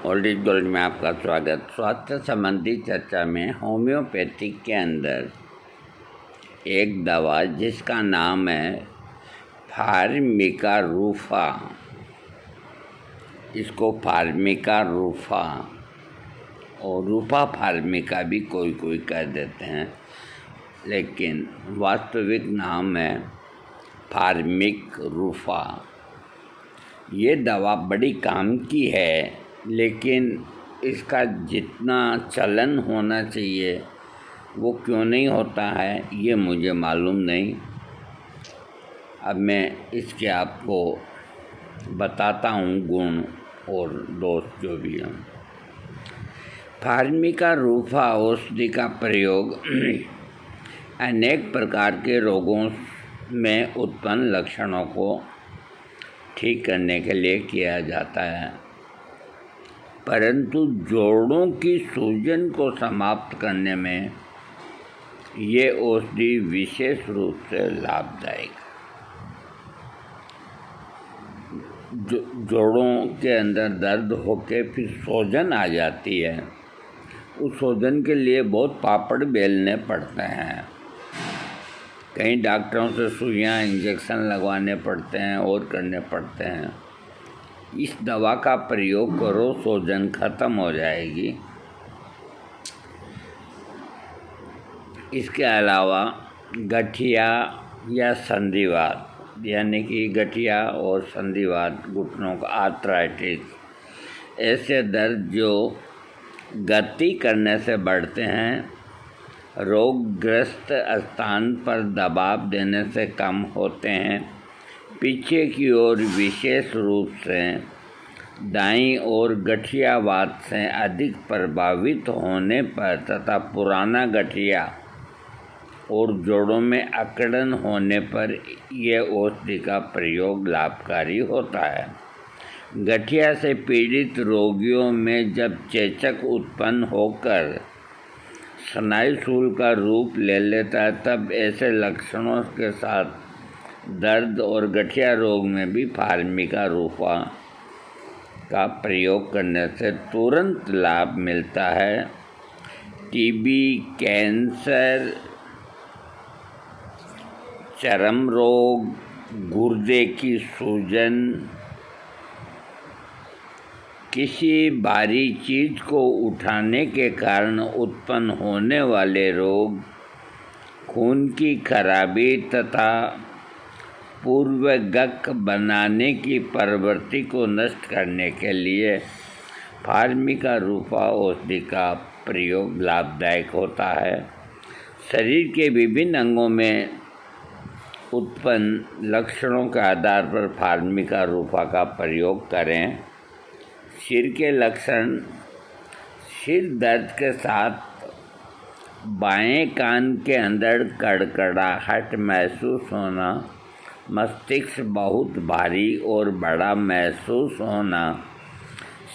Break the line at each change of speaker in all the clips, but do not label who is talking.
Old is gold में आपका स्वागत। स्वास्थ्य संबंधी चर्चा में होम्योपैथिक के अंदर एक दवा जिसका नाम है फार्मिका रूफा, इसको फार्मिका रूफा और रूफा फार्मिका भी कोई कोई कह देते हैं, लेकिन वास्तविक नाम है फार्मिक रूफा। ये दवा बड़ी काम की है, लेकिन इसका जितना चलन होना चाहिए वो क्यों नहीं होता है ये मुझे मालूम नहीं। अब मैं इसके आपको बताता हूँ गुण और दोष जो भी हैं। फार्मिका रूफा औषधि का प्रयोग अनेक प्रकार के रोगों में उत्पन्न लक्षणों को ठीक करने के लिए किया जाता है, परंतु जोड़ों की सूजन को समाप्त करने में ये औषधि विशेष रूप से लाभदायक है। जोड़ों के अंदर दर्द होके फिर सूजन आ जाती है, उस सूजन के लिए बहुत पापड़ बेलने पड़ते हैं, कई डॉक्टरों से सुइयाँ इंजेक्शन लगवाने पड़ते हैं और करने पड़ते हैं। इस दवा का प्रयोग करो, सूजन खत्म हो जाएगी। इसके अलावा गठिया या संधिवात, यानी कि गठिया और संधिवात, घुटनों का आर्थराइटिस, ऐसे दर्द जो गति करने से बढ़ते हैं, रोगग्रस्त स्थान पर दबाव देने से कम होते हैं, पीछे की ओर विशेष रूप से दाईं ओर गठियावात से अधिक प्रभावित होने पर तथा पुराना गठिया और जोड़ों में अकड़न होने पर यह औषधि का प्रयोग लाभकारी होता है। गठिया से पीड़ित रोगियों में जब चेचक उत्पन्न होकर स्नायुशूल का रूप ले लेता है, तब ऐसे लक्षणों के साथ दर्द और गठिया रोग में भी फार्मिका रूफा का प्रयोग करने से तुरंत लाभ मिलता है। टीबी, कैंसर, चर्म रोग, गुर्दे की सूजन, किसी भारी चीज को उठाने के कारण उत्पन्न होने वाले रोग, खून की खराबी तथा पूर्वगक बनाने की प्रवृत्ति को नष्ट करने के लिए फार्मिका रूफा औषधि का प्रयोग लाभदायक होता है। शरीर के विभिन्न अंगों में उत्पन्न लक्षणों के आधार पर फार्मिका रूफा का प्रयोग करें। सिर के लक्षण: सिर दर्द के साथ बाएं कान के अंदर कड़कड़ाहट महसूस होना, मस्तिष्क बहुत भारी और बड़ा महसूस होना,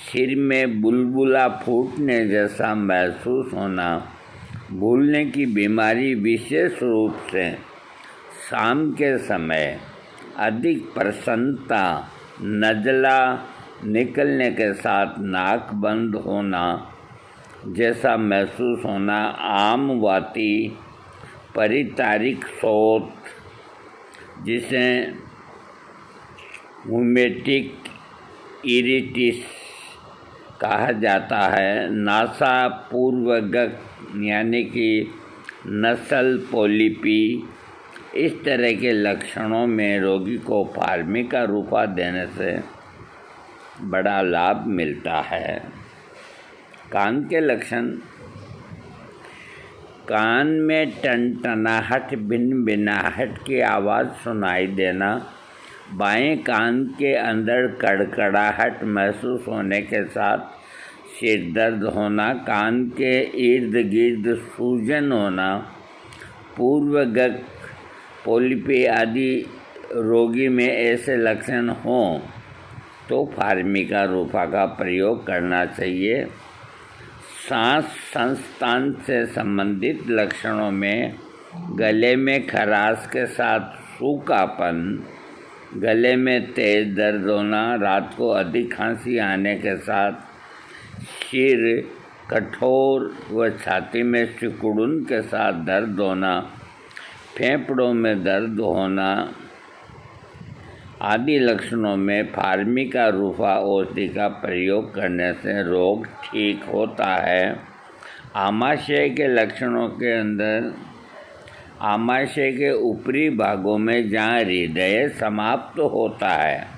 सिर में बुलबुला फूटने जैसा महसूस होना, भूलने की बीमारी, विशेष रूप से शाम के समय, अधिक प्रसन्नता, नज़ला निकलने के साथ नाक बंद होना जैसा महसूस होना, आम वाती, परितारिक शोथ जिसे रूमेटिक इरिटिस कहा जाता है, नासा पूर्वगक यानी कि नसल पोलिपी, इस तरह के लक्षणों में रोगी को फार्मिका रूफा देने से बड़ा लाभ मिलता है। कान के लक्षण: कान में टनटनाहट, भिनभिनाहट की आवाज़ सुनाई देना, बाएं कान के अंदर कड़कड़ाहट महसूस होने के साथ सिर दर्द होना, कान के इर्द गिर्द सूजन होना, पूर्वगक, पोलिपी आदि रोगी में ऐसे लक्षण हों तो फार्मिका रूफा का प्रयोग करना चाहिए। सांस संस्थान से संबंधित लक्षणों में गले में खराश के साथ सूखापन, गले में तेज दर्द होना, रात को अधिक खांसी आने के साथ सिर कठोर व छाती में सिकुड़न के साथ दर्द होना, फेफड़ों में दर्द होना आदि लक्षणों में फार्मिका रूफा औषधि का प्रयोग करने से रोग ठीक होता है। आमाशय के लक्षणों के अंदर आमाशय के ऊपरी भागों में जहाँ हृदय समाप्त होता है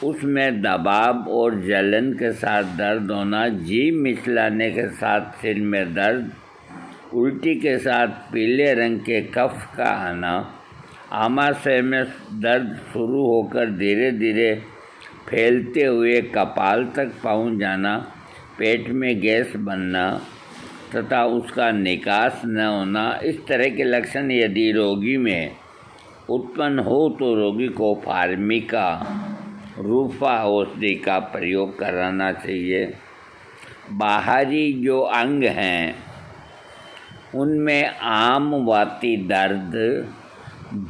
उसमें दबाव और जलन के साथ दर्द होना, जीभ मिचलाने के साथ सिर में दर्द, उल्टी के साथ पीले रंग के कफ का आना, आमाशय में दर्द शुरू होकर धीरे धीरे फैलते हुए कपाल तक पहुंच जाना, पेट में गैस बनना तथा उसका निकास न होना, इस तरह के लक्षण यदि रोगी में उत्पन्न हो तो रोगी को फार्मिका रूफा औषधि का प्रयोग कराना चाहिए। बाहरी जो अंग हैं उनमें आम वाती दर्द,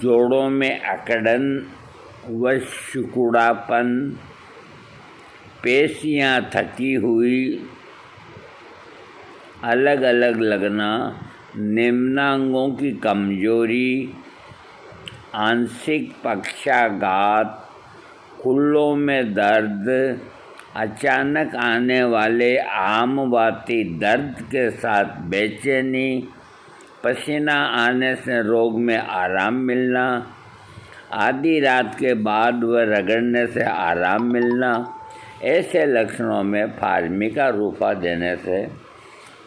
जोड़ों में अकड़न व सिकुड़ापन, पेशियाँ थकी हुई अलग अलग लगना, निम्नांगों की कमजोरी, आंशिक पक्षाघात, खुल्लों में दर्द, अचानक आने वाले आमवाती दर्द के साथ बेचैनी, पसीना आने से रोग में आराम मिलना, आधी रात के बाद व रगड़ने से आराम मिलना, ऐसे लक्षणों में फार्मिका रूफा देने से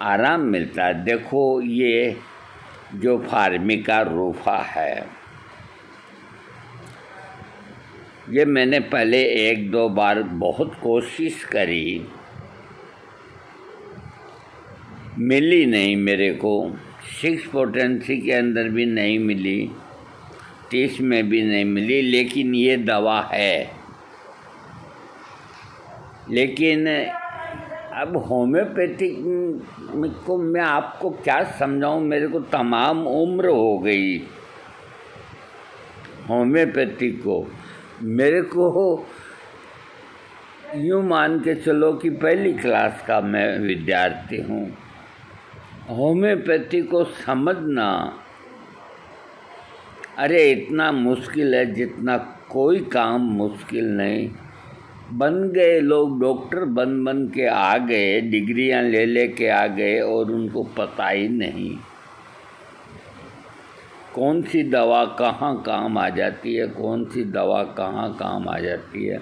आराम मिलता है। देखो ये जो फार्मिका रूफा है ये मैंने पहले 1-2 बार बहुत कोशिश करी, मिली नहीं मेरे को। 6 पोटेंसी के अंदर भी नहीं मिली, 30 में भी नहीं मिली, लेकिन ये दवा है। लेकिन अब होम्योपैथिक को मैं आपको क्या समझाऊं, मेरे को तमाम उम्र हो गई होम्योपैथिक को। मेरे को यूँ मान के चलो कि पहली क्लास का मैं विद्यार्थी हूँ। होम्योपैथी को समझना अरे इतना मुश्किल है जितना कोई काम मुश्किल नहीं। बन गए लोग डॉक्टर बन के आ गए, डिग्रियां ले के आ गए और उनको पता ही नहीं कौन सी दवा कहाँ काम आ जाती है, कौन सी दवा कहाँ काम आ जाती है।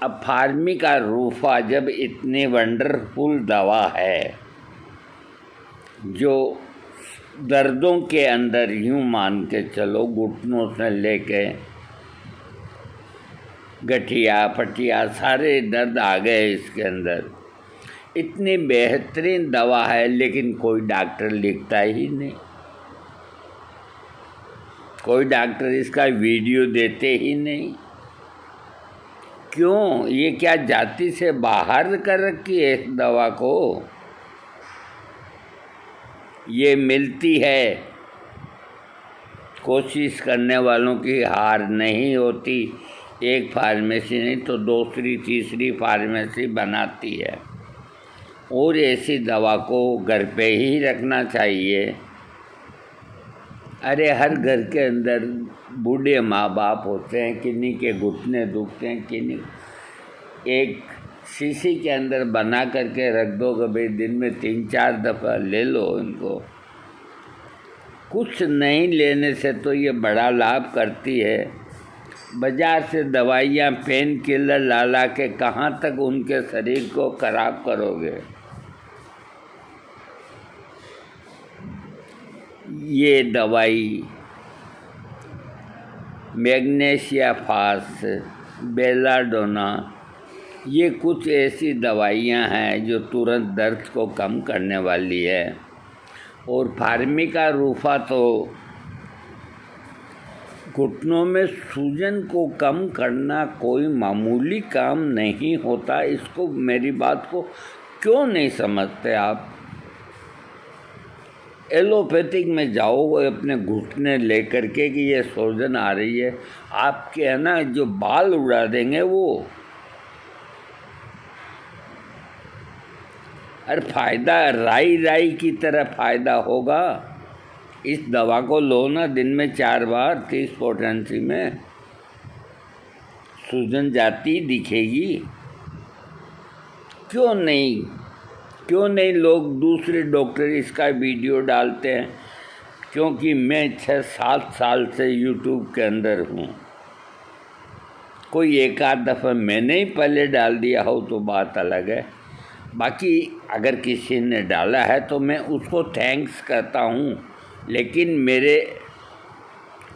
अब फार्मिका रूफा जब इतनी वंडरफुल दवा है जो दर्दों के अंदर यूँ मान के चलो घुटनों से लेके गठिया फटिया सारे दर्द आ गए इसके अंदर, इतनी बेहतरीन दवा है, लेकिन कोई डॉक्टर लिखता ही नहीं, कोई डॉक्टर इसका वीडियो देते ही नहीं। क्यों? ये क्या जाति से बाहर कर रखी है इस दवा को? ये मिलती है, कोशिश करने वालों की हार नहीं होती। एक फार्मेसी नहीं तो दूसरी तीसरी फार्मेसी बनाती है, और ऐसी दवा को घर पे ही रखना चाहिए। अरे हर घर के अंदर बूढ़े माँ बाप होते हैं, किन्हीं के घुटने दुखते हैं, किन्हीं एक शीशी के अंदर बना करके रख दो कि भाई दिन में 3-4 दफ़ा ले लो इनको। कुछ नहीं लेने से तो ये बड़ा लाभ करती है। बाज़ार से दवाइयाँ पेन किलर ला के कहाँ तक उनके शरीर को खराब करोगे। ये दवाई मैग्नीशिया फास, बेलाडोना, ये कुछ ऐसी दवाइयाँ हैं जो तुरंत दर्द को कम करने वाली है। और फार्मिका रूफा तो घुटनों में सूजन को कम करना कोई मामूली काम नहीं होता। इसको, मेरी बात को क्यों नहीं समझते आप? एलोपैथिक में जाओ अपने घुटने लेकर के कि ये सूजन आ रही है, आपके है ना जो बाल उड़ा देंगे वो। अरे फ़ायदा राई राई की तरह फ़ायदा होगा। इस दवा को लो ना दिन में 4 बार, 30 पोटेंसी में सूजन जाती दिखेगी। क्यों नहीं लोग दूसरे डॉक्टर इसका वीडियो डालते हैं? क्योंकि मैं 6-7 साल से यूट्यूब के अंदर हूँ। कोई एक आध दफ़ा मैंने ही पहले डाल दिया हो तो बात अलग है। बाकी अगर किसी ने डाला है तो मैं उसको थैंक्स करता हूँ, लेकिन मेरे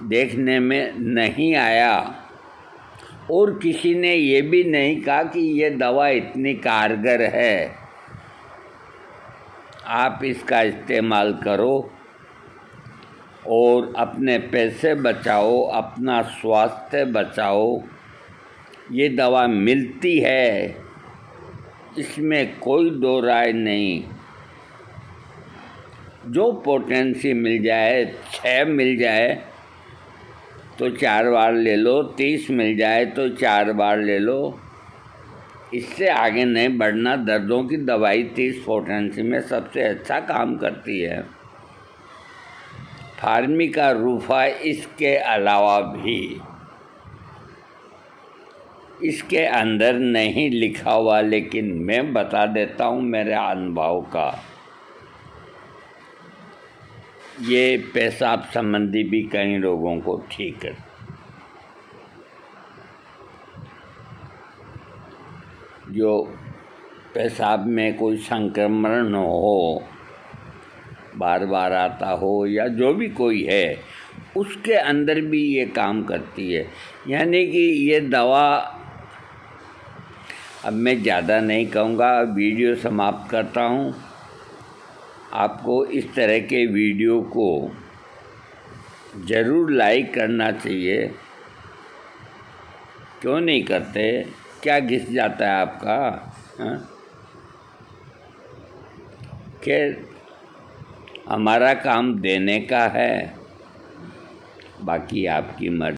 देखने में नहीं आया और किसी ने ये भी नहीं कहा कि ये दवा इतनी कारगर है, आप इसका इस्तेमाल करो और अपने पैसे बचाओ, अपना स्वास्थ्य बचाओ। ये दवा मिलती है, इसमें कोई दो राय नहीं। जो पोटेंसी मिल जाए, 6 मिल जाए तो 4 बार ले लो, 30 मिल जाए तो 4 बार ले लो। इससे आगे नहीं बढ़ना। दर्दों की दवाई 30 पोटेंसी में सबसे अच्छा काम करती है। फार्मिका रूफा इसके अलावा भी इसके अंदर नहीं लिखा हुआ, लेकिन मैं बता देता हूँ मेरे अनुभव का। ये पेशाब संबंधी भी कई रोगों को ठीक है। जो पेशाब में कोई संक्रमण हो, बार बार आता हो या जो भी कोई है, उसके अंदर भी ये काम करती है। यानी कि ये दवा, अब मैं ज़्यादा नहीं कहूँगा, वीडियो समाप्त करता हूँ। आपको इस तरह के वीडियो को ज़रूर लाइक करना चाहिए। क्यों नहीं करते? क्या घिस जाता है आपका? खैर, हमारा काम देने का है, बाकी आपकी मर्ज़ी।